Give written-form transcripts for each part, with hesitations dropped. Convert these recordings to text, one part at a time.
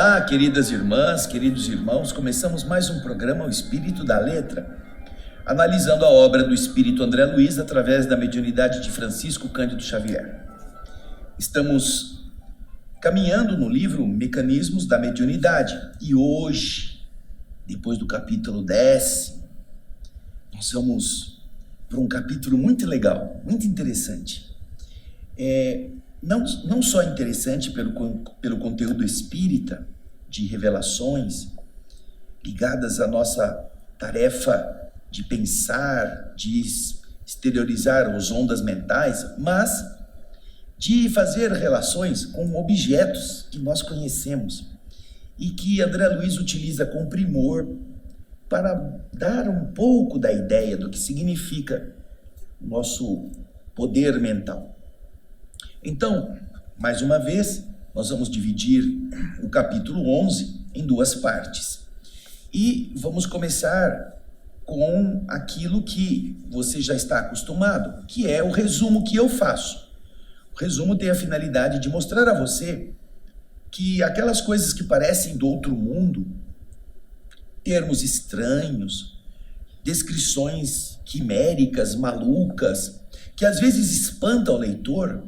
Olá, queridas irmãs, queridos irmãos, começamos mais um programa O Espírito da Letra, analisando a obra do Espírito André Luiz através da mediunidade de Francisco Cândido Xavier. Estamos caminhando no livro Mecanismos da Mediunidade e hoje, depois do capítulo 10, nós vamos para um capítulo muito legal, muito interessante. Não só interessante pelo conteúdo espírita, de revelações ligadas à nossa tarefa de pensar, de exteriorizar as ondas mentais, mas de fazer relações com objetos que nós conhecemos e que André Luiz utiliza com primor para dar um pouco da ideia do que significa o nosso poder mental. Então, mais uma vez, nós vamos dividir o capítulo 11 em duas partes. E vamos começar com aquilo que você já está acostumado, que é o resumo que eu faço. O resumo tem a finalidade de mostrar a você que aquelas coisas que parecem do outro mundo, termos estranhos, descrições quiméricas, malucas, que às vezes espantam o leitor,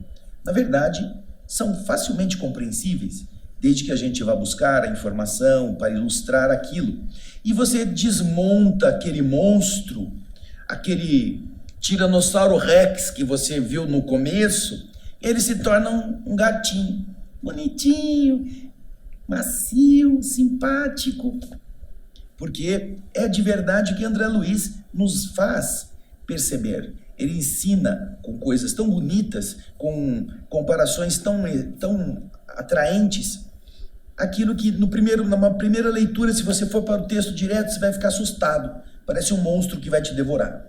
na verdade, são facilmente compreensíveis, desde que a gente vá buscar a informação para ilustrar aquilo. E você desmonta aquele monstro, aquele Tiranossauro Rex que você viu no começo, ele se torna um gatinho, bonitinho, macio, simpático. Porque é de verdade que André Luiz nos faz perceber. Ele ensina com coisas tão bonitas, com comparações tão atraentes, aquilo que numa primeira leitura, se você for para o texto direto, você vai ficar assustado. Parece um monstro que vai te devorar.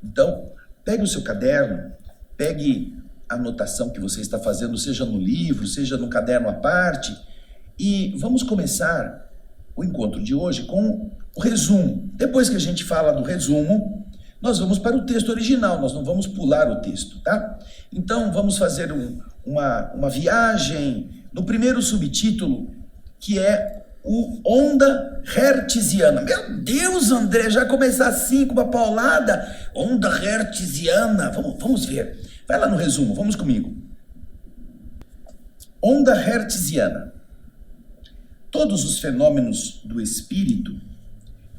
Então, pegue o seu caderno, pegue a anotação que você está fazendo, seja no livro, seja no caderno à parte, e vamos começar o encontro de hoje com o resumo. Depois que a gente fala do resumo, nós vamos para o texto original, nós não vamos pular o texto, tá? Então, vamos fazer uma viagem no primeiro subtítulo, que é o onda hertziana. Meu Deus, André, já começar assim, com uma paulada? Onda hertziana, vamos ver. Vai lá no resumo, vamos comigo. Onda hertziana. Todos os fenômenos do espírito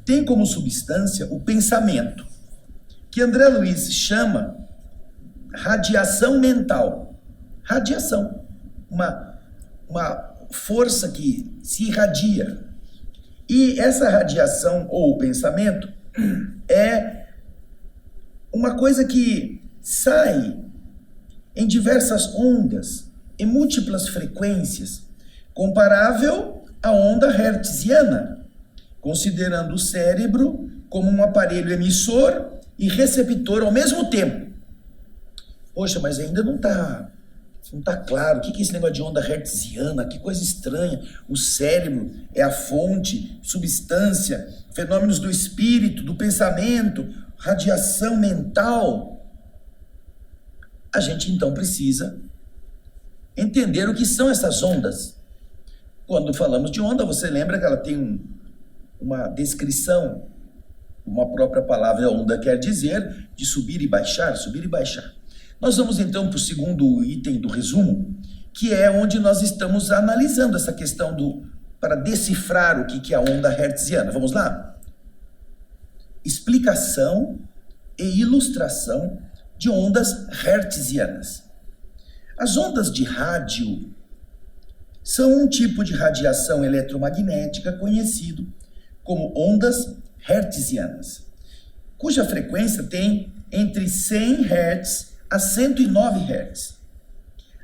têm como substância o pensamento, que André Luiz chama radiação mental. Radiação, uma força que se irradia. E essa radiação ou pensamento é uma coisa que sai em diversas ondas, em múltiplas frequências, comparável à onda hertziana, considerando o cérebro como um aparelho emissor e receptor ao mesmo tempo. Poxa, mas ainda não está claro. O que é esse negócio de onda hertziana? Que coisa estranha. O cérebro é a fonte, substância, fenômenos do espírito, do pensamento, radiação mental. A gente então precisa entender o que são essas ondas. Quando falamos de onda, você lembra que ela tem uma descrição. Uma própria palavra onda quer dizer de subir e baixar, subir e baixar. Nós vamos então para o segundo item do resumo, que é onde nós estamos analisando essa questão para decifrar o que é a onda hertziana. Vamos lá? Explicação e ilustração de ondas hertzianas. As ondas de rádio são um tipo de radiação eletromagnética conhecido como ondas hertzianas, cuja frequência tem entre 100 Hz a 109 Hz.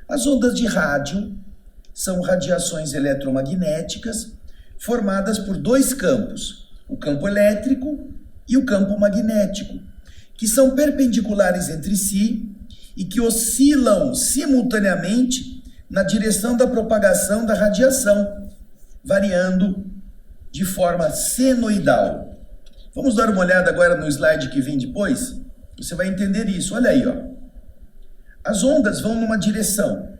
As ondas de rádio são radiações eletromagnéticas formadas por dois campos, o campo elétrico e o campo magnético, que são perpendiculares entre si e que oscilam simultaneamente na direção da propagação da radiação, variando de forma senoidal. Vamos dar uma olhada agora no slide que vem depois? Você vai entender isso. Olha aí, ó. As ondas vão numa direção.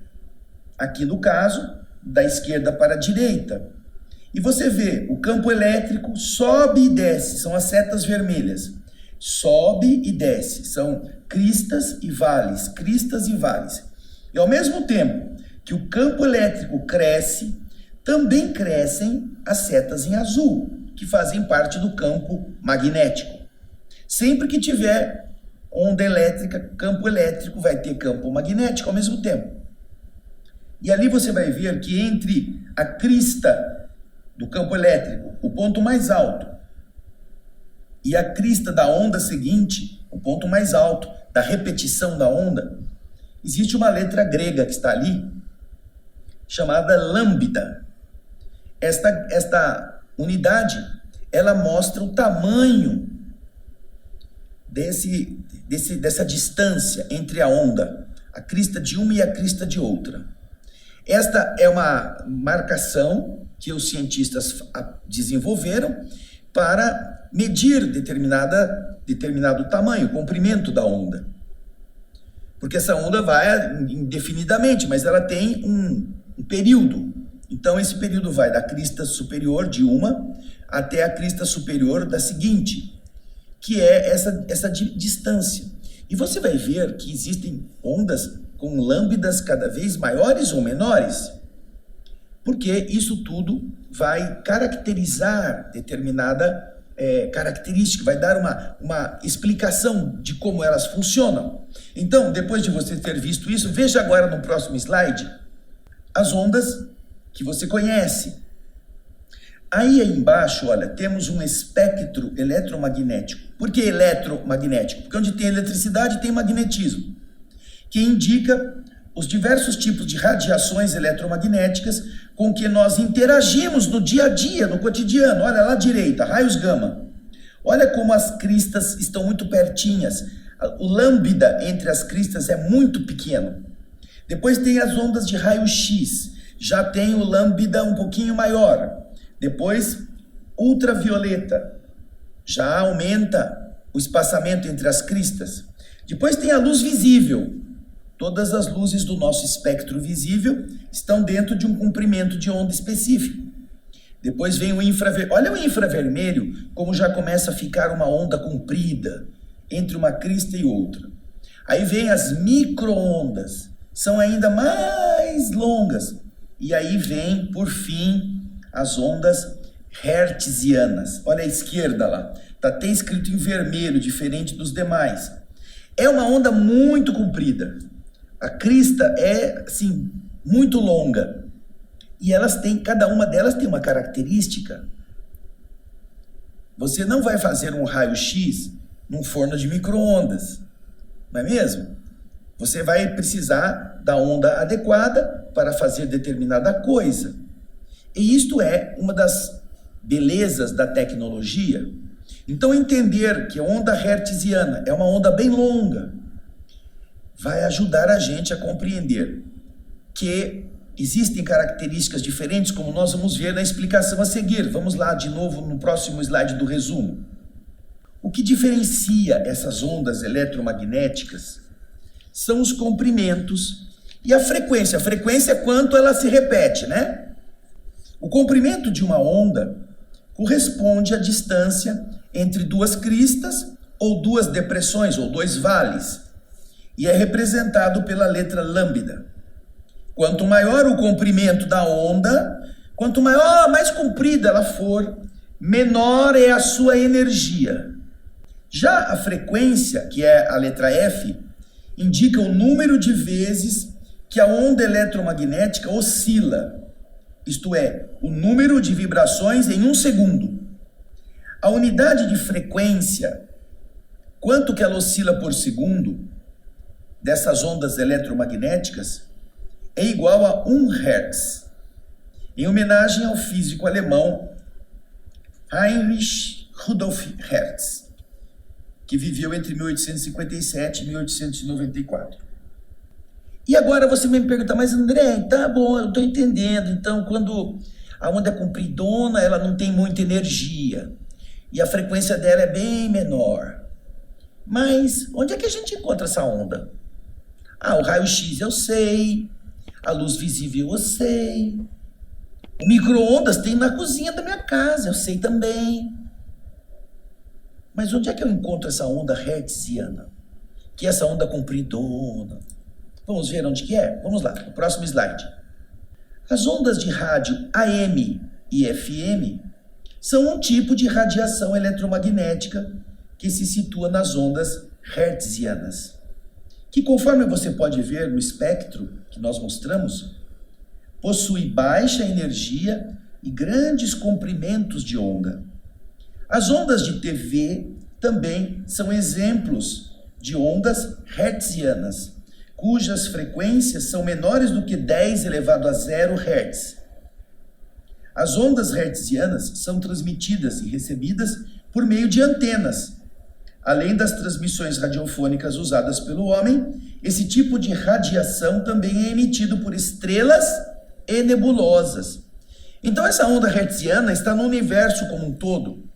Aqui no caso, da esquerda para a direita. E você vê, o campo elétrico sobe e desce, são as setas vermelhas. Sobe e desce, são cristas e vales, cristas e vales. E ao mesmo tempo que o campo elétrico cresce, também crescem as setas em azul, que fazem parte do campo magnético. Sempre que tiver onda elétrica, campo elétrico, vai ter campo magnético ao mesmo tempo. E ali você vai ver que entre a crista do campo elétrico, o ponto mais alto, e a crista da onda seguinte, o ponto mais alto da repetição da onda, existe uma letra grega que está ali, chamada lambda. Esta unidade, ela mostra o tamanho dessa distância entre a onda, a crista de uma e a crista de outra. Esta é uma marcação que os cientistas desenvolveram para medir determinado tamanho, comprimento da onda. Porque essa onda vai indefinidamente, mas ela tem um período. Então esse período vai da crista superior de uma até a crista superior da seguinte, que é essa distância. E você vai ver que existem ondas com lambdas cada vez maiores ou menores, porque isso tudo vai caracterizar determinada característica, vai dar uma explicação de como elas funcionam. Então, depois de você ter visto isso, veja agora no próximo slide as ondas que você conhece. Aí embaixo, olha, temos um espectro eletromagnético. Por que eletromagnético? Porque onde tem eletricidade tem magnetismo, que indica os diversos tipos de radiações eletromagnéticas com que nós interagimos no dia a dia, no cotidiano. Olha lá à direita, raios gama. Olha como as cristas estão muito pertinhas. O lambda entre as cristas é muito pequeno. Depois tem as ondas de raio-x. Já tem o lambda um pouquinho maior. Depois, ultravioleta. Já aumenta o espaçamento entre as cristas. Depois tem a luz visível. Todas as luzes do nosso espectro visível estão dentro de um comprimento de onda específico. Depois vem o infravermelho. Olha o infravermelho, como já começa a ficar uma onda comprida entre uma crista e outra. Aí vem as micro-ondas, são ainda mais longas. E aí vem, por fim, as ondas hertzianas. Olha à esquerda lá, está até escrito em vermelho, diferente dos demais. É uma onda muito comprida. A crista é, assim, muito longa. E cada uma delas tem uma característica. Você não vai fazer um raio-x num forno de micro-ondas, não é mesmo? Você vai precisar da onda adequada para fazer determinada coisa. E isto é uma das belezas da tecnologia. Então, entender que a onda hertziana é uma onda bem longa vai ajudar a gente a compreender que existem características diferentes, como nós vamos ver na explicação a seguir. Vamos lá de novo no próximo slide do resumo. O que diferencia essas ondas eletromagnéticas são os comprimentos e a frequência. A frequência é quanto ela se repete, né? O comprimento de uma onda corresponde à distância entre duas cristas ou duas depressões ou dois vales e é representado pela letra lambda. Quanto maior o comprimento da onda, quanto mais comprida ela for, menor é a sua energia. Já a frequência, que é a letra F, indica o número de vezes que a onda eletromagnética oscila, isto é, o número de vibrações em um segundo. A unidade de frequência, quanto que ela oscila por segundo, dessas ondas eletromagnéticas, é igual a 1 Hz, em homenagem ao físico alemão Heinrich Rudolf Hertz, que viveu entre 1857 e 1894. E agora você me pergunta, mas André, tá bom, eu estou entendendo. Então, quando a onda é compridona, ela não tem muita energia e a frequência dela é bem menor. Mas onde é que a gente encontra essa onda? Ah, o raio-x eu sei, A luz visível eu sei. O micro-ondas tem na cozinha da minha casa, eu sei também. Mas onde é que eu encontro essa onda hertziana? Que é essa onda compridona. Vamos ver onde que é? Vamos lá, no próximo slide. As ondas de rádio AM e FM são um tipo de radiação eletromagnética que se situa nas ondas hertzianas, que, conforme você pode ver no espectro que nós mostramos, possui baixa energia e grandes comprimentos de onda. As ondas de TV também são exemplos de ondas hertzianas, cujas frequências são menores do que 10 elevado a 0 Hz. As ondas hertzianas são transmitidas e recebidas por meio de antenas. Além das transmissões radiofônicas usadas pelo homem, esse tipo de radiação também é emitido por estrelas e nebulosas. Então essa onda hertziana está no universo como um todo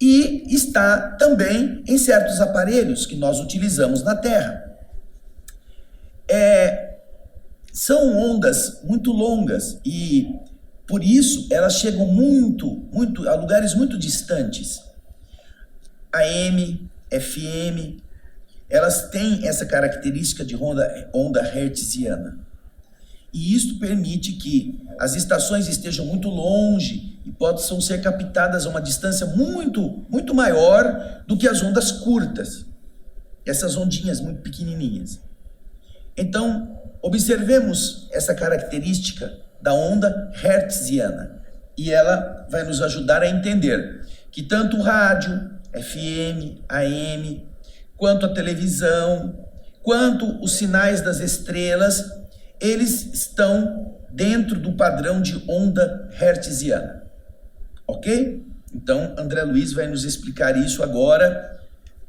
e está também em certos aparelhos que nós utilizamos na Terra. São ondas muito longas e, por isso, elas chegam muito a lugares muito distantes. AM, FM, elas têm essa característica de onda hertziana. E isso permite que as estações estejam muito longe e possam ser captadas a uma distância muito maior do que as ondas curtas, essas ondinhas muito pequenininhas. Então, observemos essa característica da onda hertziana e ela vai nos ajudar a entender que tanto o rádio, FM, AM, quanto a televisão, quanto os sinais das estrelas, eles estão dentro do padrão de onda hertziana. Ok? Então, André Luiz vai nos explicar isso agora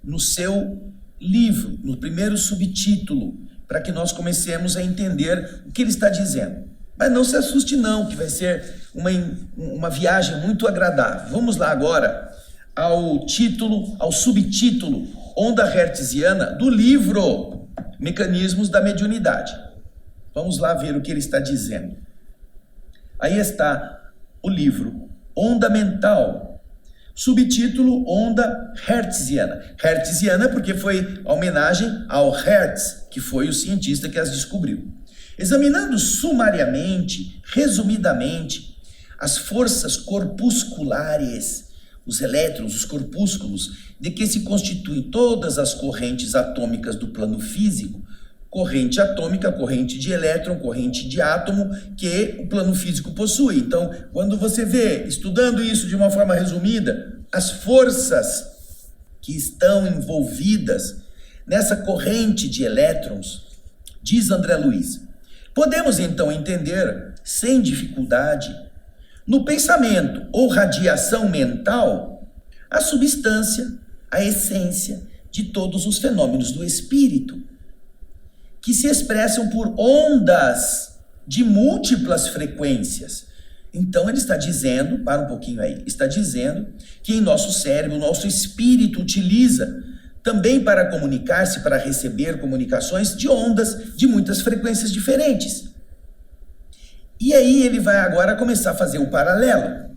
no seu livro, no primeiro subtítulo, para que nós comecemos a entender o que ele está dizendo. Mas não se assuste não, que vai ser uma viagem muito agradável. Vamos lá agora ao subtítulo Onda Hertziana do livro Mecanismos da Mediunidade. Vamos lá ver o que ele está dizendo. Aí está o livro Onda Mental, subtítulo Onda Hertziana. Hertziana porque foi a homenagem ao Hertz, que foi o cientista que as descobriu. Examinando sumariamente, resumidamente, as forças corpusculares, os elétrons, os corpúsculos, de que se constituem todas as correntes atômicas do plano físico, corrente atômica, corrente de elétron, corrente de átomo, que o plano físico possui. Então, quando você vê, estudando isso de uma forma resumida, as forças que estão envolvidas nessa corrente de elétrons, diz André Luiz, podemos então entender, sem dificuldade, no pensamento ou radiação mental, a substância, a essência de todos os fenômenos do espírito, que se expressam por ondas de múltiplas frequências. Então ele está dizendo, para um pouquinho aí, está dizendo que em nosso cérebro, nosso espírito utiliza também para comunicar-se, para receber comunicações de ondas de muitas frequências diferentes. E aí ele vai agora começar a fazer o paralelo.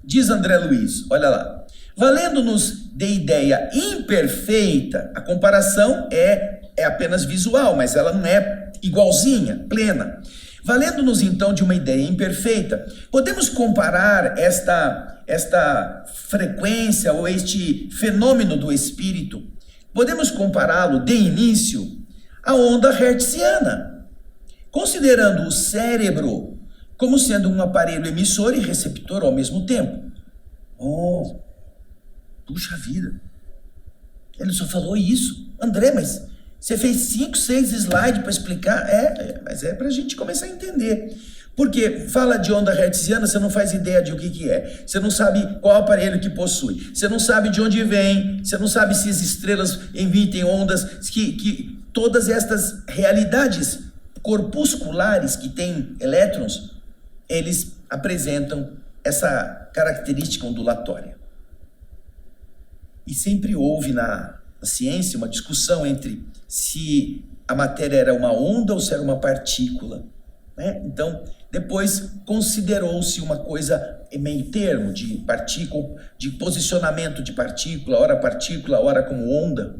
Diz André Luiz, olha lá, valendo-nos de ideia imperfeita, a comparação é apenas visual, mas ela não é igualzinha, plena. Valendo-nos então de uma ideia imperfeita, podemos comparar esta frequência ou este fenômeno do espírito, podemos compará-lo de início à onda hertziana, considerando o cérebro como sendo um aparelho emissor e receptor ao mesmo tempo. Oh, puxa vida, ele só falou isso. André, mas você fez 5, 6 slides para explicar? Mas é para a gente começar a entender. Porque fala de onda hertziana, você não faz ideia de o que é. Você não sabe qual aparelho que possui. Você não sabe de onde vem. Você não sabe se as estrelas emitem ondas. Que todas estas realidades corpusculares que têm elétrons, eles apresentam essa característica ondulatória. E sempre houve na ciência uma discussão entre se a matéria era uma onda ou se era uma partícula. né? Então, depois considerou-se uma coisa meio termo de posicionamento de partícula, ora como onda.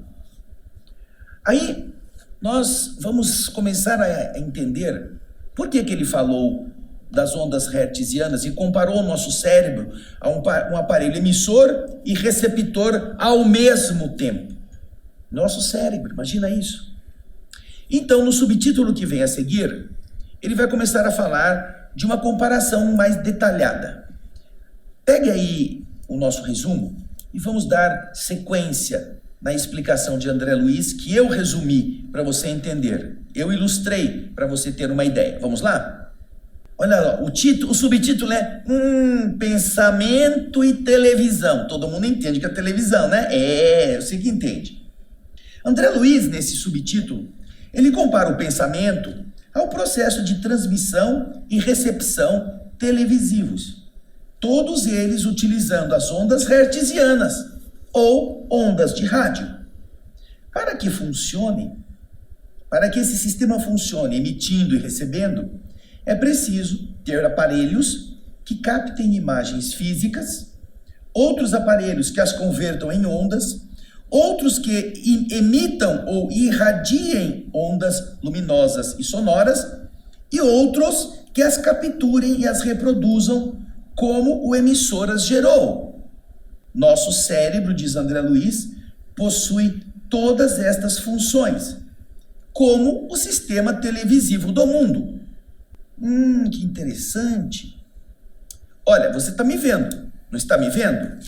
Aí nós vamos começar a entender por que ele falou das ondas hertzianas e comparou o nosso cérebro a um aparelho emissor e receptor ao mesmo tempo. Nosso cérebro, imagina isso. Então, no subtítulo que vem a seguir, ele vai começar a falar de uma comparação mais detalhada. Pegue aí o nosso resumo e vamos dar sequência na explicação de André Luiz, que eu resumi para você entender. Eu ilustrei para você ter uma ideia. Vamos lá? Olha lá, o subtítulo é Pensamento e Televisão. Todo mundo entende que é televisão, né? Eu sei que entende. André Luiz, nesse subtítulo, ele compara o pensamento ao processo de transmissão e recepção televisivos. Todos eles utilizando as ondas hertzianas ou ondas de rádio. Para que esse sistema funcione emitindo e recebendo, é preciso ter aparelhos que captem imagens físicas, outros aparelhos que as convertam em ondas, outros que emitam ou irradiem ondas luminosas e sonoras, e outros que as capturem e as reproduzam como o emissor as gerou. Nosso cérebro, diz André Luiz, possui todas estas funções, como o sistema televisivo do mundo. Que interessante. Olha, você está me vendo, não está me vendo?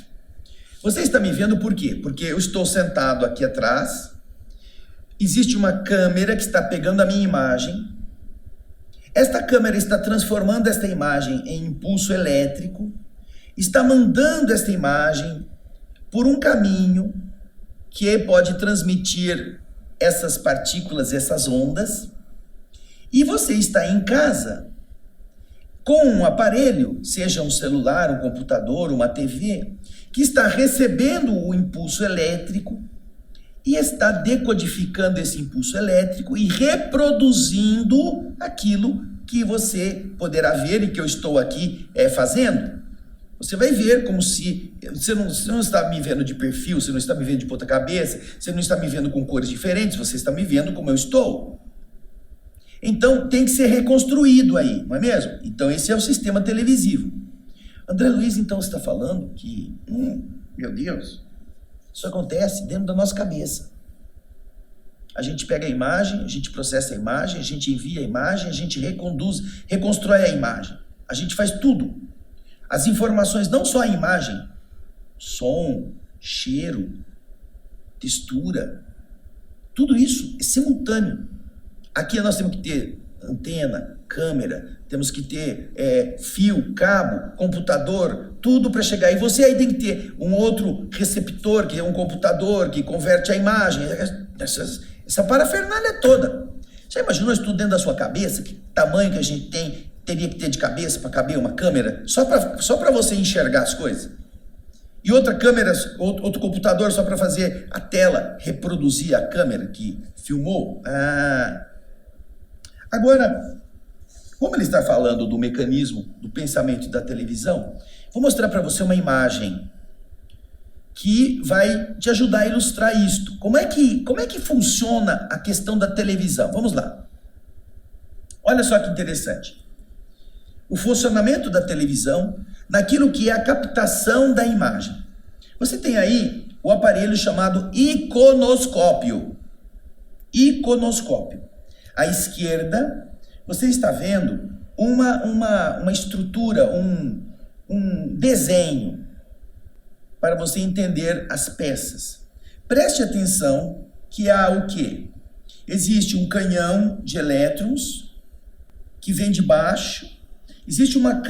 Você está me vendo por quê? Porque eu estou sentado aqui atrás, existe uma câmera que está pegando a minha imagem, esta câmera está transformando esta imagem em impulso elétrico, está mandando esta imagem por um caminho que pode transmitir essas partículas, essas ondas, e você está em casa com um aparelho, seja um celular, um computador, uma TV, que está recebendo o impulso elétrico e está decodificando esse impulso elétrico e reproduzindo aquilo que você poderá ver e que eu estou aqui fazendo. Você vai ver como se... Você não está me vendo de perfil, você não está me vendo de ponta cabeça, você não está me vendo com cores diferentes, você está me vendo como eu estou. Então, tem que ser reconstruído aí, não é mesmo? Então, esse é o sistema televisivo. André Luiz, então, está falando que, meu Deus, isso acontece dentro da nossa cabeça. A gente pega a imagem, a gente processa a imagem, a gente envia a imagem, a gente reconstrói a imagem. A gente faz tudo. As informações, não só a imagem, som, cheiro, textura, tudo isso é simultâneo. Aqui nós temos que ter antena, câmera, temos que ter fio, cabo, computador, tudo para chegar. E você aí tem que ter um outro receptor, que é um computador, que converte a imagem, essa parafernália toda. Já imaginou isso tudo dentro da sua cabeça? Que tamanho que a gente teria que ter de cabeça para caber uma câmera? Só para você enxergar as coisas. E outra câmera, outro computador só para fazer a tela reproduzir a câmera que filmou. Agora, como ele está falando do mecanismo do pensamento e da televisão, vou mostrar para você uma imagem que vai te ajudar a ilustrar isto. Como é que funciona a questão da televisão? Vamos lá. Olha só que interessante. O funcionamento da televisão naquilo que é a captação da imagem. Você tem aí o aparelho chamado iconoscópio. Iconoscópio. À esquerda, você está vendo uma estrutura, um desenho, para você entender as peças. Preste atenção que há o quê? Existe um canhão de elétrons que vem de baixo, existe uma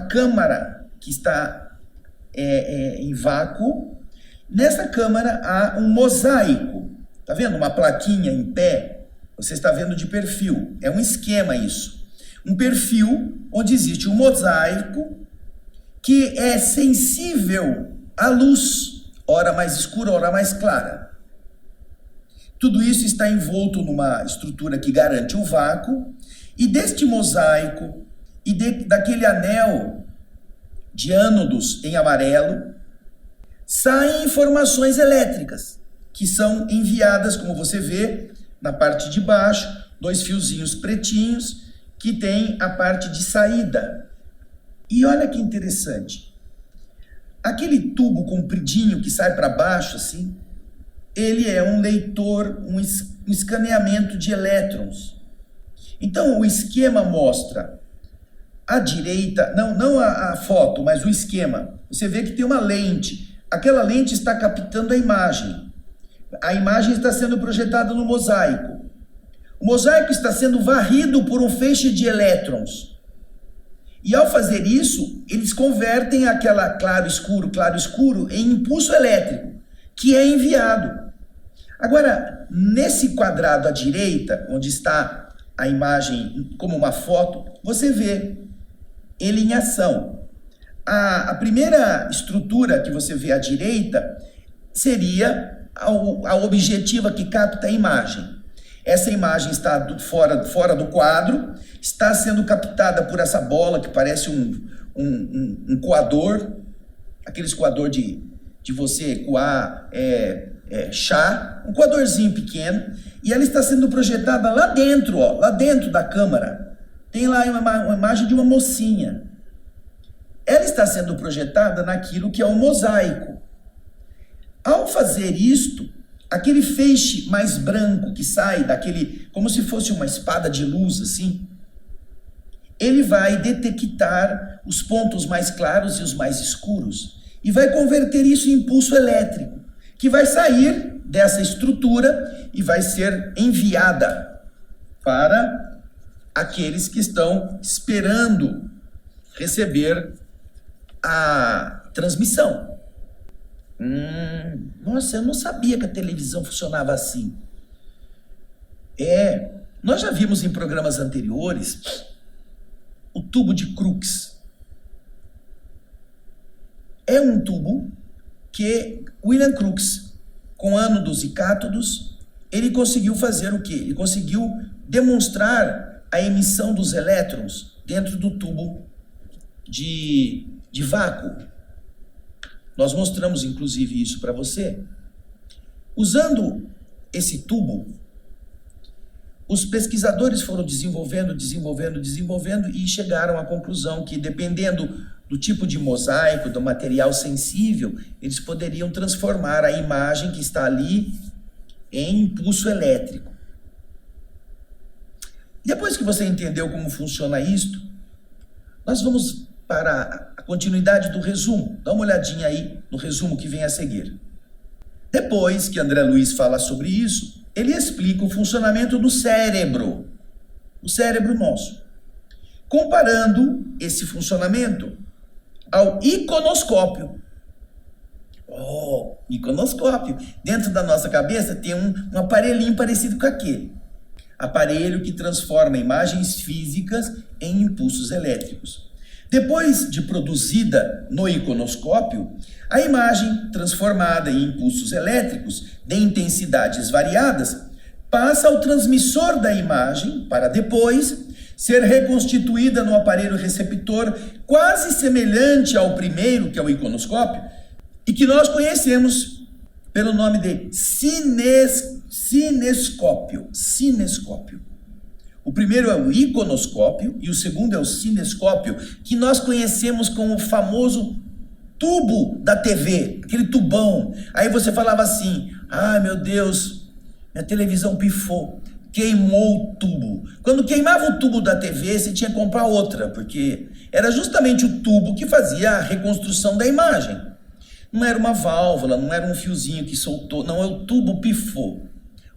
câmara que está em vácuo. Nessa câmara há um mosaico, tá vendo? Uma plaquinha em pé. Você está vendo de perfil. É um esquema isso. Um perfil onde existe um mosaico que é sensível à luz, ora mais escura, ora mais clara. Tudo isso está envolto numa estrutura que garante o vácuo E deste mosaico e daquele anel de ânodos em amarelo, saem informações elétricas, que são enviadas, como você vê, na parte de baixo, 2 fiozinhos pretinhos, que tem a parte de saída. E olha que interessante, aquele tubo compridinho que sai para baixo, assim, ele é um leitor, um escaneamento de elétrons. Então, o esquema mostra à direita, não a foto, mas o esquema. Você vê que tem uma lente. Aquela lente está captando a imagem. A imagem está sendo projetada no mosaico. O mosaico está sendo varrido por um feixe de elétrons. E ao fazer isso, eles convertem aquela claro escuro em impulso elétrico, que é enviado. Agora, nesse quadrado à direita, onde está a imagem como uma foto, você vê ele em ação. A primeira estrutura que você vê à direita seria a objetiva que capta a imagem. Essa imagem está fora do quadro, está sendo captada por essa bola que parece um coador, aqueles coador de você coar chá, um coadorzinho pequeno, e ela está sendo projetada lá dentro da câmara. Tem lá uma imagem de uma mocinha. Ela está sendo projetada naquilo que é o mosaico. Ao fazer isto, aquele feixe mais branco que sai daquele, como se fosse uma espada de luz assim, ele vai detectar os pontos mais claros e os mais escuros e vai converter isso em impulso elétrico, que vai sair dessa estrutura e vai ser enviada para aqueles que estão esperando receber a transmissão. Nossa, eu não sabia que a televisão funcionava assim. Nós já vimos em programas anteriores o tubo de Crookes. É um tubo que William Crookes, com ânodos e cátodos, ele conseguiu fazer o quê? Ele conseguiu demonstrar a emissão dos elétrons dentro do tubo de vácuo. Nós mostramos, inclusive, isso para você. Usando esse tubo, os pesquisadores foram desenvolvendo e chegaram à conclusão que, dependendo do tipo de mosaico, do material sensível, eles poderiam transformar a imagem que está ali em impulso elétrico. Depois que você entendeu como funciona isto, nós vamos para a continuidade do resumo. Dá uma olhadinha aí no resumo que vem a seguir. Depois que André Luiz fala sobre isso, ele explica o funcionamento do cérebro, o cérebro nosso, comparando esse funcionamento ao iconoscópio. Iconoscópio. Dentro da nossa cabeça tem um aparelhinho parecido com aquele. Aparelho que transforma imagens físicas em impulsos elétricos. Depois de produzida no iconoscópio, a imagem, transformada em impulsos elétricos de intensidades variadas, passa ao transmissor da imagem para depois ser reconstituída no aparelho receptor quase semelhante ao primeiro, que é o iconoscópio, e que nós conhecemos pelo nome de cinescópio. O primeiro é o iconoscópio e o segundo é o cinescópio, que nós conhecemos como o famoso tubo da TV, aquele tubão. Aí você falava assim: ai meu Deus, minha televisão pifou, queimou o tubo. Quando queimava o tubo da TV, você tinha que comprar outra, porque era justamente o tubo que fazia a reconstrução da imagem. Não era uma válvula, não era um fiozinho que soltou, não, o tubo pifou.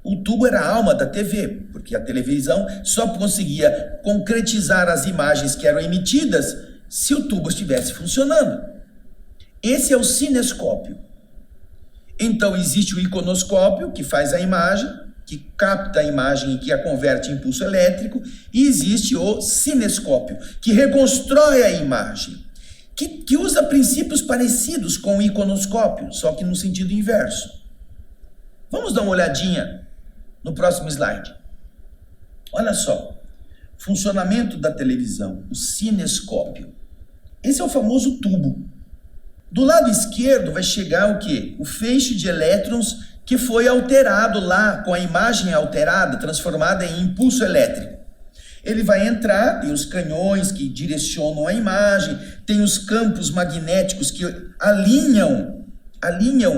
O tubo era a alma da TV, porque a televisão só conseguia concretizar as imagens que eram emitidas se o tubo estivesse funcionando. Esse é o cinescópio. Então existe o iconoscópio, que faz a imagem, que capta a imagem e que a converte em impulso elétrico, e existe o cinescópio, que reconstrói a imagem, que usa princípios parecidos com o iconoscópio, só que no sentido inverso. Vamos dar uma olhadinha no próximo slide. Olha só. funcionamento da televisão, o cinescópio. Esse é o famoso tubo. Do lado esquerdo vai chegar o quê? O feixe de elétrons que foi alterado lá, com a imagem alterada, transformada em impulso elétrico. Ele vai entrar, tem os canhões que direcionam a imagem, tem os campos magnéticos que alinham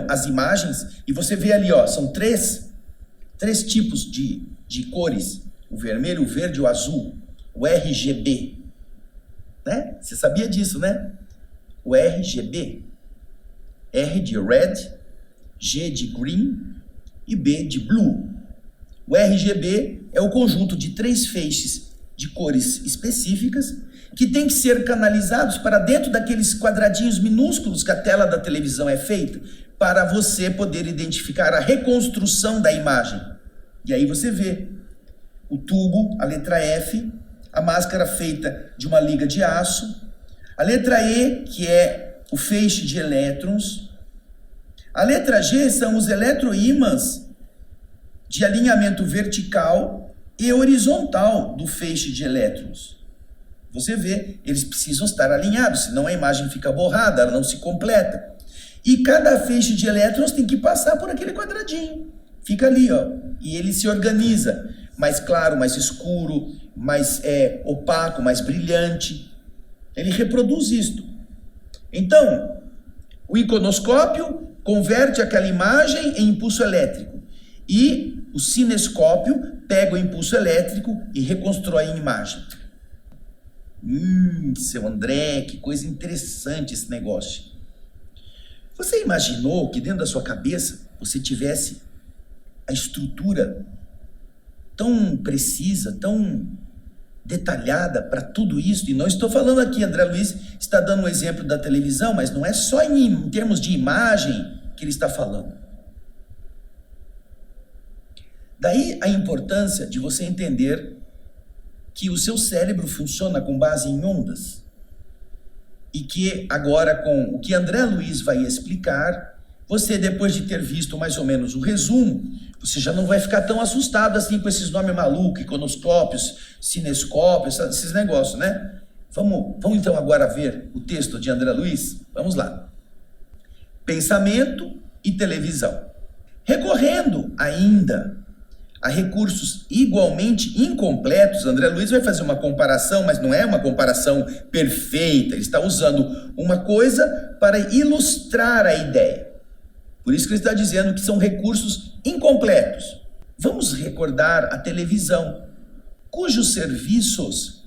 as imagens, e você vê ali, ó, são três tipos de cores, o vermelho, o verde e o azul, o RGB, né? Você sabia disso, né? O RGB, R de red, G de green e B de blue. O RGB é o conjunto de 3 feixes de cores específicas que tem que ser canalizados para dentro daqueles quadradinhos minúsculos que a tela da televisão é feita, para você poder identificar a reconstrução da imagem. E aí você vê o tubo, a letra F, a máscara feita de uma liga de aço, a letra E, que é o feixe de elétrons, a letra G são os eletroímãs de alinhamento vertical e horizontal do feixe de elétrons. Você vê, eles precisam estar alinhados, senão a imagem fica borrada, ela não se completa. E cada feixe de elétrons tem que passar por aquele quadradinho. Fica ali, ó, e ele se organiza. Mais claro, mais escuro, mais opaco, mais brilhante. Ele reproduz isto. Então, o iconoscópio converte aquela imagem em impulso elétrico. E o cinescópio pega o impulso elétrico e reconstrói a imagem. Seu André, que coisa interessante esse negócio. Você imaginou que dentro da sua cabeça você tivesse a estrutura tão precisa, tão detalhada para tudo isso? E não estou falando aqui, André Luiz está dando um exemplo da televisão, mas não é só em termos de imagem que ele está falando. Daí a importância de você entender que o seu cérebro funciona com base em ondas. E que agora, com o que André Luiz vai explicar, você, depois de ter visto mais ou menos o resumo, você já não vai ficar tão assustado assim com esses nomes malucos, iconoscópios, cinescópios, esses negócios, né? Vamos então agora ver o texto de André Luiz? Vamos lá. Pensamento e televisão. Recorrendo ainda a recursos igualmente incompletos, André Luiz vai fazer uma comparação, mas não é uma comparação perfeita, ele está usando uma coisa para ilustrar a ideia. Por isso que ele está dizendo que são recursos incompletos. Vamos recordar a televisão, cujos serviços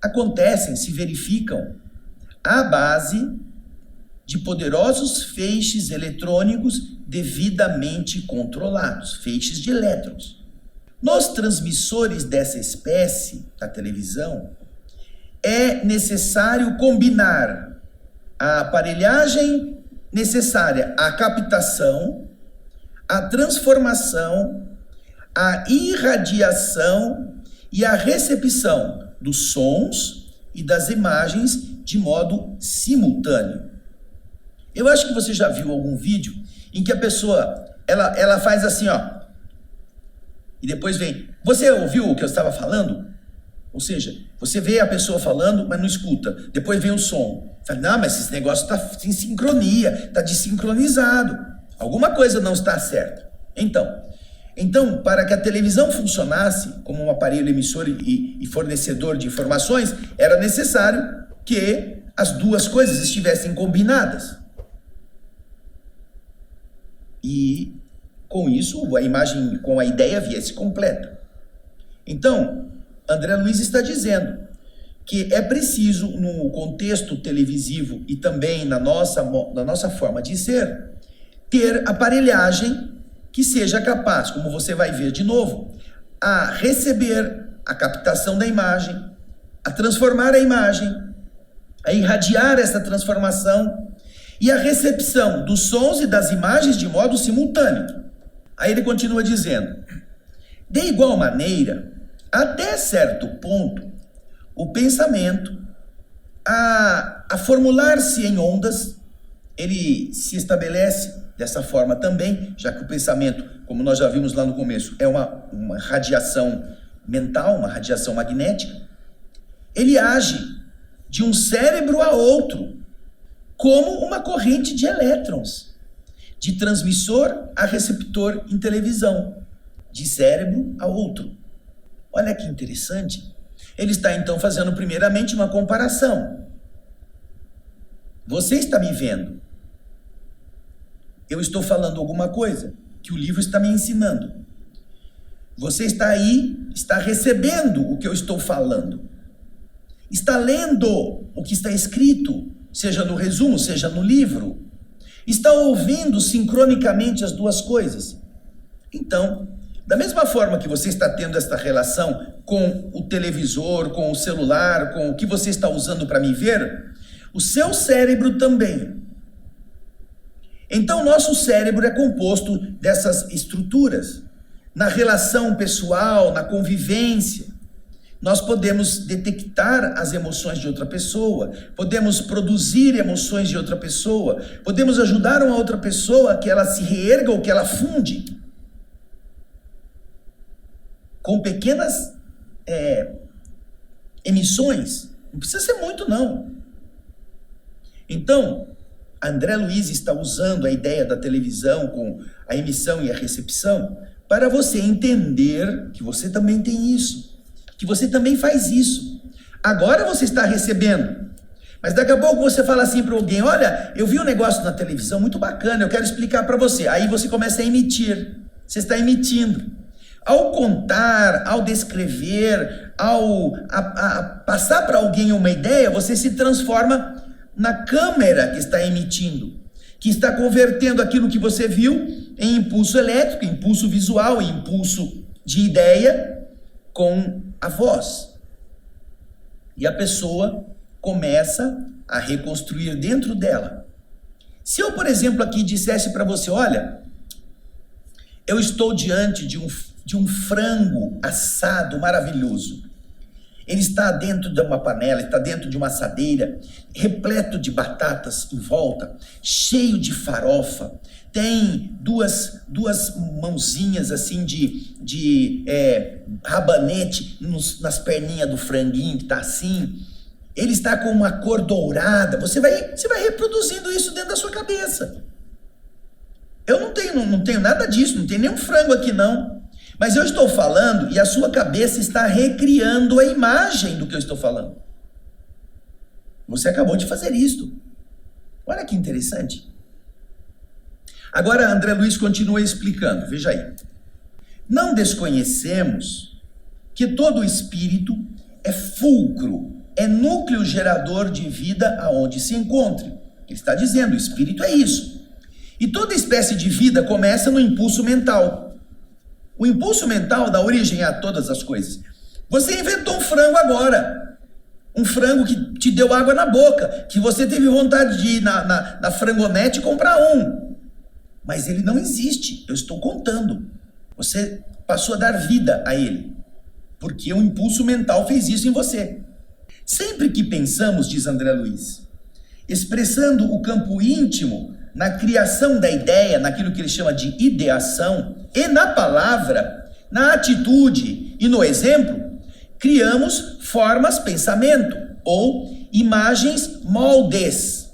acontecem, se verificam, à base de poderosos feixes eletrônicos devidamente controlados, feixes de elétrons. Nos transmissores dessa espécie, da televisão, é necessário combinar a aparelhagem necessária à captação, à transformação, à irradiação e à recepção dos sons e das imagens de modo simultâneo. Eu acho que você já viu algum vídeo em que a pessoa, ela faz assim, ó, e depois vem, você ouviu o que eu estava falando? Ou seja, você vê a pessoa falando, mas não escuta. Depois vem o som. Fala, não, mas esse negócio está em sincronia, está desincronizado. Alguma coisa não está certa. Então, para que a televisão funcionasse como um aparelho emissor e fornecedor de informações, era necessário que as duas coisas estivessem combinadas. E com isso, a imagem com a ideia viesse completa. Então, André Luiz está dizendo que é preciso, no contexto televisivo e também na nossa forma de ser, ter aparelhagem que seja capaz, como você vai ver de novo, a receber a captação da imagem, a transformar a imagem, a irradiar essa transformação e a recepção dos sons e das imagens de modo simultâneo. Aí ele continua dizendo, de igual maneira, até certo ponto, o pensamento, a formular-se em ondas, ele se estabelece dessa forma também, já que o pensamento, como nós já vimos lá no começo, é uma radiação mental, uma radiação magnética. ele age de um cérebro a outro, como uma corrente de elétrons, de transmissor a receptor em televisão, de cérebro a outro. Olha que interessante. Ele está então fazendo primeiramente uma comparação. Você está me vendo. Eu estou falando alguma coisa que o livro está me ensinando. Você está aí, está recebendo o que eu estou falando. Está lendo o que está escrito, seja no resumo, seja no livro. Está ouvindo sincronicamente as duas coisas. Então, da mesma forma que você está tendo esta relação com o televisor, com o celular, com o que você está usando para me ver, o seu cérebro também. Então, nosso cérebro é composto dessas estruturas. Na relação pessoal, na convivência, nós podemos detectar as emoções de outra pessoa, podemos produzir emoções de outra pessoa, podemos ajudar uma outra pessoa a que ela se reerga ou que ela funde. Com pequenas emissões, não precisa ser muito não. Então, André Luiz está usando a ideia da televisão com a emissão e a recepção para você entender que você também tem isso, que você também faz isso. Agora você está recebendo, mas daqui a pouco você fala assim para alguém, olha, eu vi um negócio na televisão muito bacana, eu quero explicar para você. Aí você começa a emitir, você está emitindo. Ao contar, ao descrever, ao passar para alguém uma ideia, você se transforma na câmera que está emitindo, que está convertendo aquilo que você viu em impulso elétrico, impulso visual, impulso de ideia com a voz. E a pessoa começa a reconstruir dentro dela. Se eu, por exemplo, aqui dissesse para você, olha, eu estou diante de um frango assado maravilhoso. Ele está dentro de uma panela, está dentro de uma assadeira, repleto de batatas em volta, cheio de farofa. Tem duas mãozinhas assim de rabanete nas perninhas do franguinho que está assim. Ele está com uma cor dourada. Você vai reproduzindo isso dentro da sua cabeça. Eu não tenho nada disso, não tem nenhum frango aqui não. Mas eu estou falando e a sua cabeça está recriando a imagem do que eu estou falando. Você acabou de fazer isto. Olha que interessante. Agora André Luiz continua explicando, veja aí. Não desconhecemos que todo espírito é fulcro, é núcleo gerador de vida aonde se encontre. Ele está dizendo, o espírito é isso. E toda espécie de vida começa no impulso mental. O impulso mental dá origem a todas as coisas. Você inventou um frango agora. Um frango que te deu água na boca. Que você teve vontade de ir na frangonete e comprar um. Mas ele não existe. Eu estou contando. Você passou a dar vida a ele. Porque o impulso mental fez isso em você. Sempre que pensamos, diz André Luiz, expressando o campo íntimo na criação da ideia, naquilo que ele chama de ideação, e na palavra, na atitude e no exemplo, criamos formas pensamento ou imagens moldes,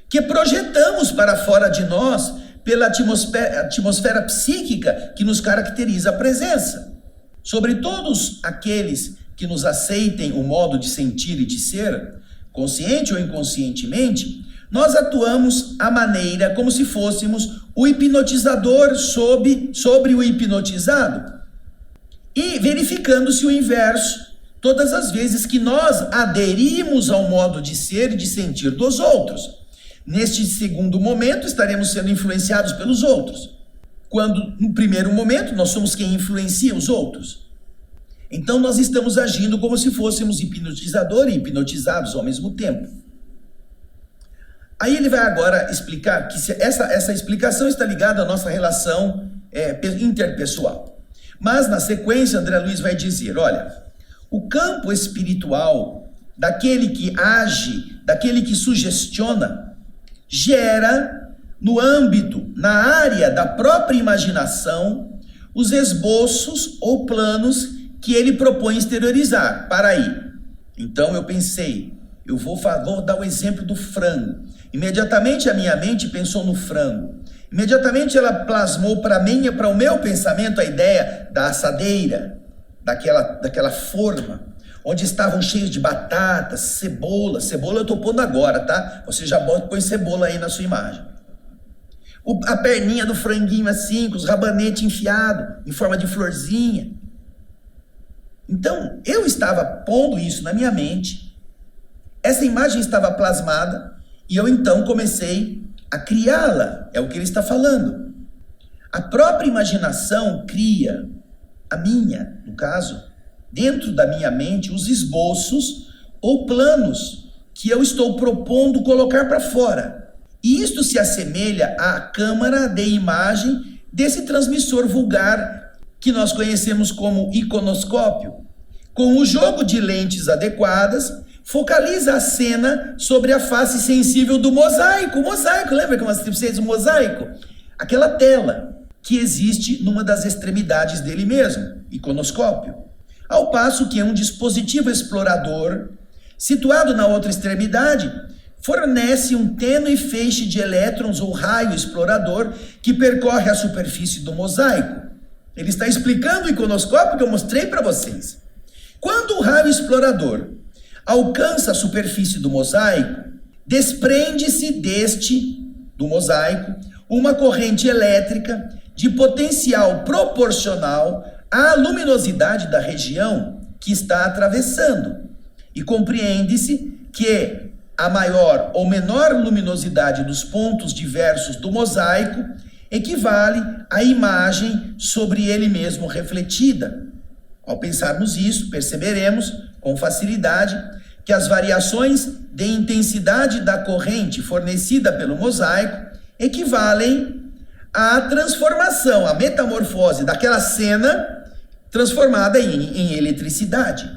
que projetamos para fora de nós pela atmosfera psíquica que nos caracteriza a presença. Sobre todos aqueles que nos aceitem o modo de sentir e de ser, consciente ou inconscientemente, nós atuamos à maneira como se fôssemos o hipnotizador sobre o hipnotizado e verificando-se o inverso todas as vezes que nós aderimos ao modo de ser e de sentir dos outros. Neste segundo momento, estaremos sendo influenciados pelos outros, quando no primeiro momento nós somos quem influencia os outros. Então nós estamos agindo como se fôssemos hipnotizador e hipnotizados ao mesmo tempo. Aí ele vai agora explicar que essa explicação está ligada à nossa relação interpessoal. Mas na sequência André Luiz vai dizer, olha, o campo espiritual daquele que age, daquele que sugestiona, gera no âmbito, na área da própria imaginação, os esboços ou planos que ele propõe exteriorizar. Para aí. Então eu pensei, vou dar o exemplo do frango. Imediatamente a minha mente pensou no frango. Imediatamente ela plasmou para o meu pensamento a ideia da assadeira, daquela forma, onde estavam cheios de batatas, cebola. Cebola eu estou pondo agora, tá? Você já põe cebola aí na sua imagem. A perninha do franguinho assim, com os rabanetes enfiados, em forma de florzinha. Então, eu estava pondo isso na minha mente, essa imagem estava plasmada, e eu então comecei a criá-la, é o que ele está falando. A própria imaginação cria, a minha, no caso, dentro da minha mente, os esboços ou planos que eu estou propondo colocar para fora. E isto se assemelha à câmara de imagem desse transmissor vulgar que nós conhecemos como iconoscópio. Com o jogo de lentes adequadas, focaliza a cena sobre a face sensível do mosaico. O mosaico, lembra que eu mostrei para vocês o mosaico? Aquela tela que existe numa das extremidades dele mesmo, iconoscópio. Ao passo que um dispositivo explorador, situado na outra extremidade, fornece um tênue feixe de elétrons ou raio explorador que percorre a superfície do mosaico. Ele está explicando o iconoscópio que eu mostrei para vocês. Quando o raio explorador alcança a superfície do mosaico, desprende-se do mosaico, uma corrente elétrica de potencial proporcional à luminosidade da região que está atravessando. E compreende-se que a maior ou menor luminosidade dos pontos diversos do mosaico equivale à imagem sobre ele mesmo refletida. Ao pensarmos isso, perceberemos com facilidade que as variações de intensidade da corrente fornecida pelo mosaico equivalem à transformação, à metamorfose daquela cena transformada em eletricidade.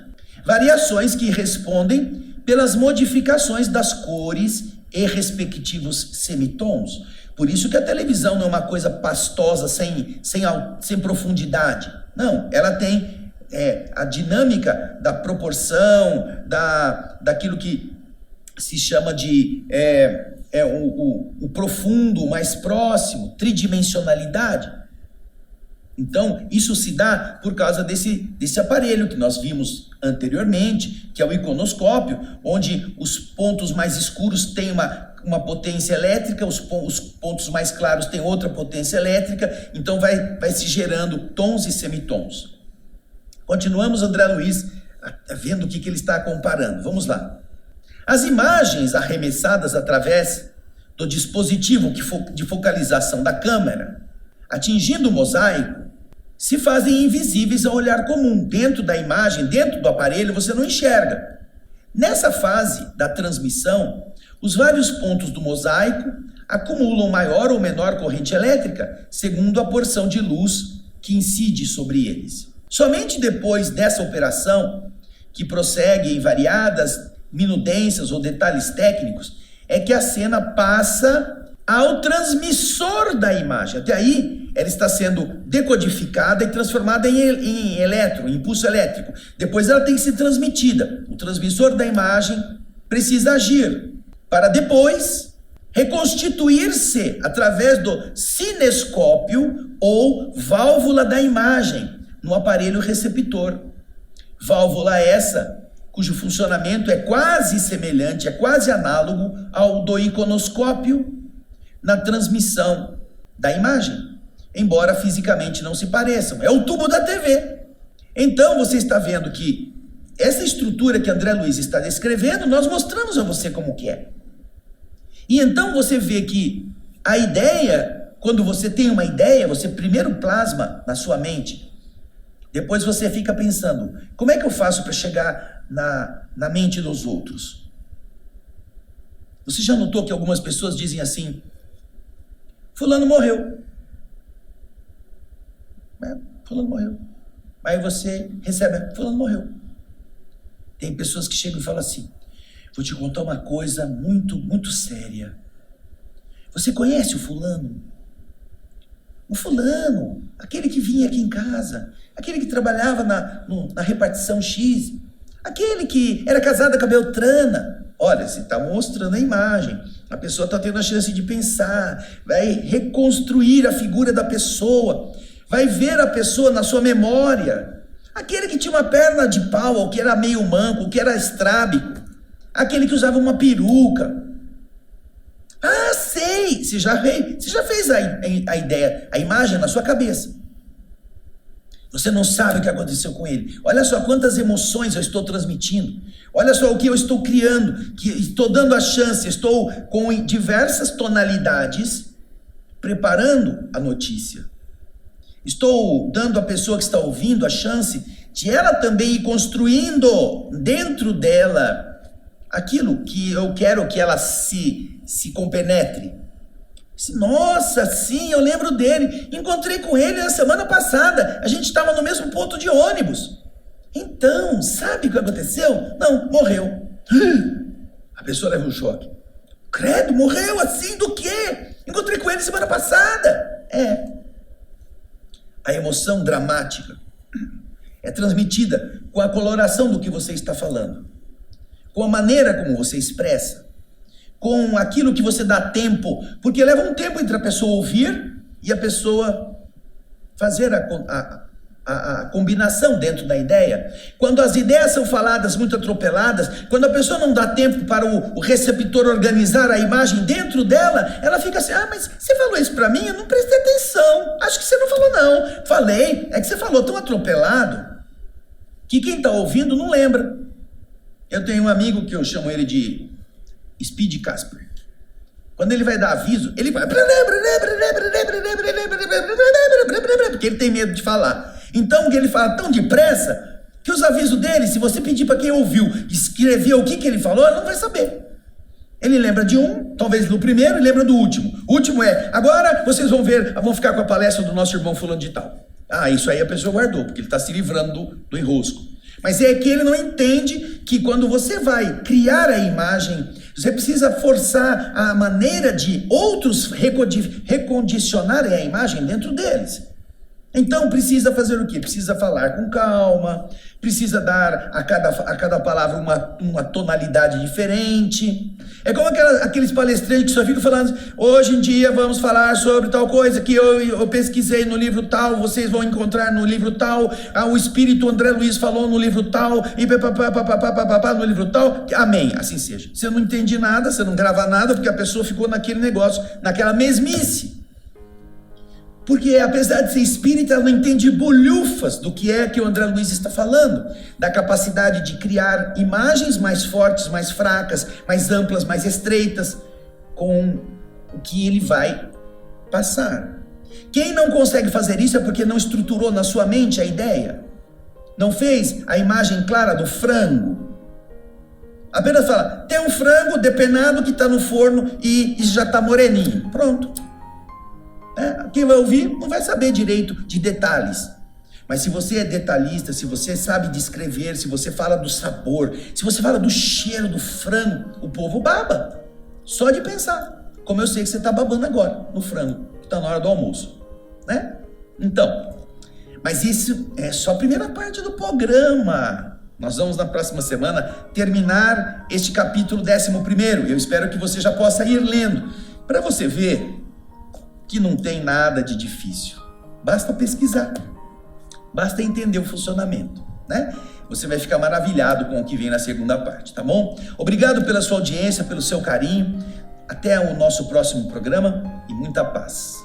Variações que respondem pelas modificações das cores e respectivos semitons. Por isso que a televisão não é uma coisa pastosa, sem profundidade. Não, ela tem a dinâmica da proporção, daquilo que se chama de o profundo, mais próximo, tridimensionalidade. Então, isso se dá por causa desse aparelho que nós vimos anteriormente, que é o iconoscópio, onde os pontos mais escuros têm uma potência elétrica, os pontos mais claros têm outra potência elétrica, então vai se gerando tons e semitons. Continuamos, André Luiz, vendo o que ele está comparando. Vamos lá. As imagens arremessadas através do dispositivo de focalização da câmera, atingindo o mosaico, se fazem invisíveis ao olhar comum. Dentro da imagem, dentro do aparelho, você não enxerga. Nessa fase da transmissão, os vários pontos do mosaico acumulam maior ou menor corrente elétrica, segundo a porção de luz que incide sobre eles. Somente depois dessa operação, que prossegue em variadas minudências ou detalhes técnicos, é que a cena passa ao transmissor da imagem. Até aí, ela está sendo decodificada e transformada em impulso elétrico. Depois ela tem que ser transmitida. O transmissor da imagem precisa agir para depois reconstituir-se através do cinescópio ou válvula da imagem no aparelho receptor. Válvula essa cujo funcionamento é quase semelhante, é quase análogo ao do iconoscópio na transmissão da imagem, embora fisicamente não se pareçam. É o tubo da TV. Então você está vendo que essa estrutura que André Luiz está descrevendo, nós mostramos a você como que é. E então você vê que a ideia, quando você tem uma ideia, você primeiro plasma na sua mente. Depois você fica pensando, como é que eu faço para chegar na mente dos outros? Você já notou que algumas pessoas dizem assim, fulano morreu. Fulano morreu. Aí você recebe, fulano morreu. Tem pessoas que chegam e falam assim, vou te contar uma coisa muito, muito séria. Você conhece o fulano? O fulano, aquele que vinha aqui em casa, aquele que trabalhava na repartição X. Aquele que era casado com a Beltrana. Olha, você está mostrando a imagem. A pessoa está tendo a chance de pensar, vai reconstruir a figura da pessoa, vai ver a pessoa na sua memória. Aquele que tinha uma perna de pau, ou que era meio manco, ou que era estrábico. Aquele que usava uma peruca. Ah, sei! Você já fez a ideia, a imagem na sua cabeça. Você não sabe o que aconteceu com ele. Olha só quantas emoções eu estou transmitindo. Olha só o que eu estou criando, que estou dando a chance, estou com diversas tonalidades preparando a notícia. Estou dando à pessoa que está ouvindo a chance de ela também ir construindo dentro dela aquilo que eu quero que ela se compenetre. Nossa, sim, eu lembro dele. Encontrei com ele na semana passada. A gente estava no mesmo ponto de ônibus. Então, sabe o que aconteceu? Não, morreu. A pessoa leva um choque. Credo, morreu assim do quê? Encontrei com ele semana passada. A emoção dramática é transmitida com a coloração do que você está falando, com a maneira como você expressa, com aquilo que você dá tempo, porque leva um tempo entre a pessoa ouvir e a pessoa fazer a combinação dentro da ideia. Quando as ideias são faladas muito atropeladas, quando a pessoa não dá tempo para o receptor organizar a imagem dentro dela, ela fica assim, mas você falou isso para mim? Eu não prestei atenção, acho que você não falou não. Falei, é que você falou tão atropelado, que quem está ouvindo não lembra. Eu tenho um amigo que eu chamo ele de Speed Casper. Quando ele vai dar aviso, ele vai porque ele tem medo de falar. Então ele fala tão depressa que os avisos dele, se você pedir para quem ouviu escrever o que ele falou, ele não vai saber. Ele lembra de um, talvez do primeiro, e lembra do último. O último agora vocês vão ficar com a palestra do nosso irmão fulano de tal. Isso aí a pessoa guardou, porque ele está se livrando do enrosco. Mas é que ele não entende que quando você vai criar a imagem, você precisa forçar a maneira de outros recondicionarem a imagem dentro deles. Então precisa fazer o quê? Precisa falar com calma, precisa dar a cada palavra uma tonalidade diferente. É como aqueles palestrantes que só ficam falando, hoje em dia vamos falar sobre tal coisa que eu pesquisei no livro tal, vocês vão encontrar no livro tal, o Espírito André Luiz falou no livro tal, e no livro tal, amém, assim seja. Você não entende nada, você não grava nada, porque a pessoa ficou naquele negócio, naquela mesmice. Porque apesar de ser espírita, ela não entende bolhufas do que o André Luiz está falando, da capacidade de criar imagens mais fortes, mais fracas, mais amplas, mais estreitas, com o que ele vai passar. Quem não consegue fazer isso é porque não estruturou na sua mente a ideia, não fez a imagem clara do frango. Apenas fala, tem um frango depenado que está no forno e já está moreninho, pronto. Quem vai ouvir não vai saber direito de detalhes. Mas se você é detalhista, se você sabe descrever, se você fala do sabor, se você fala do cheiro do frango, o povo baba. Só de pensar. Como eu sei que você está babando agora no frango, que está na hora do almoço. Né? Então, mas isso é só a primeira parte do programa. Nós vamos na próxima semana terminar este capítulo 11º. Eu espero que você já possa ir lendo, para você ver que não tem nada de difícil. Basta pesquisar. Basta entender o funcionamento, né? Você vai ficar maravilhado com o que vem na segunda parte, tá bom? Obrigado pela sua audiência, pelo seu carinho. Até o nosso próximo programa e muita paz.